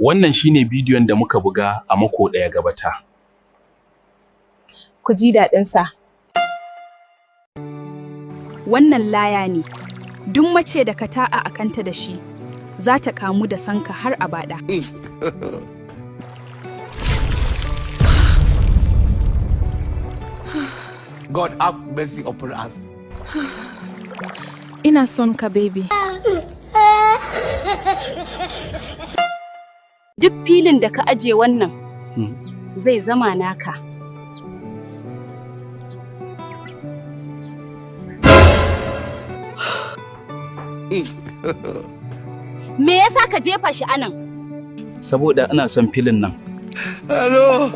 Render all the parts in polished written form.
Wannan shine bidiyon da muka buga a mako ɗaya gabata. Ku ji daɗinsa. Wannan laya ne, duk mace da ka ta'a a kanta da shi, za ta kamu da sanka har abada. God have mercy upon us. Ina son ka, baby. Duk filin da ka aje wannan zai zama naka. Me yasa ka jefa shi anan? Saboda ina son filin nan. Hello.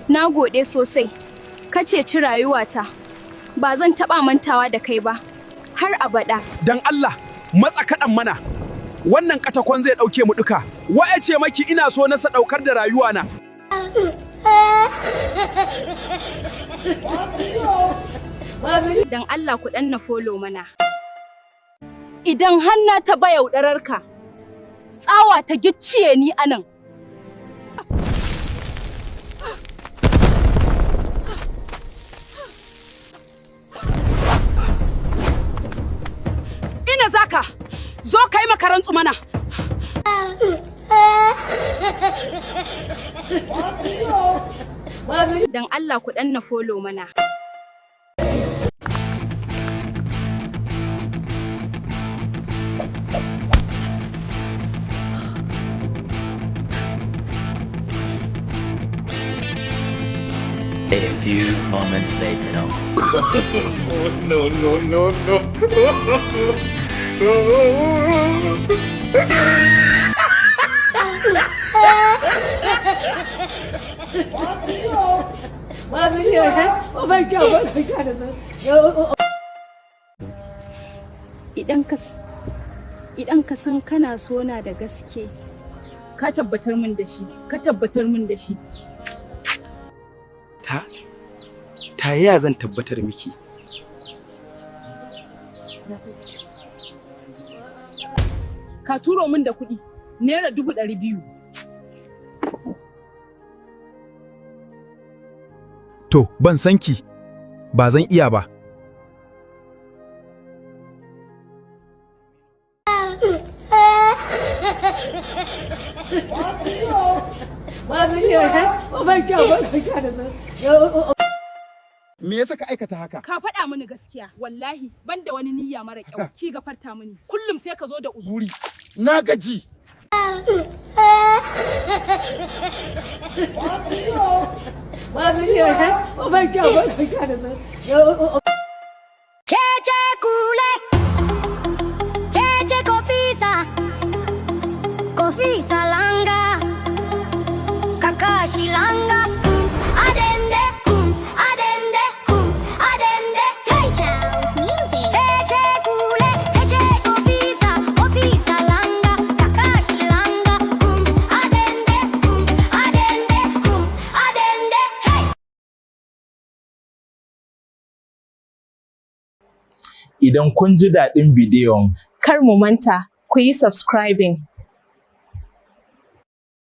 Na gode sosai. Ka ceci rayuwata. Ba zan taɓa mantawa da kai ba, har abada. Dan Allah, matsa kaɗan mana. Wannan katakon zai ɗauke mu duka. Waye ce maki ina so na sadaukar da rayuwana? Dan Allah ku danna follow mana. Idan hanna ta ba yaudararka, tsawa ta gicciye ni anan. Ina zaka, zo kai makarantu mana. Dan Allah ku danna follow mana. A few moments later. No. Idan ka san kana so na da gaske, ka tabbatar min da shi. Ta yaya zan tabbatar miki? Ka turo min da kuɗi, naira 200,000. To, ban san ki, ba zan iya ba. Me yasa ka aikata haka? Ka faɗa mini gaskiya, wallahi ban da wani niyya mara kyau. Ki gafarta mini. Kullum sai ka zo da uzuri. Na gaji. Cece kule, cece kofisa langa, kakashi langa, adende. Cece kule, cece kofisa langa, kakashi langa, adende, hey. Idan kun ji daɗin bidiyon, Kar mu manta, ku yi subscribing.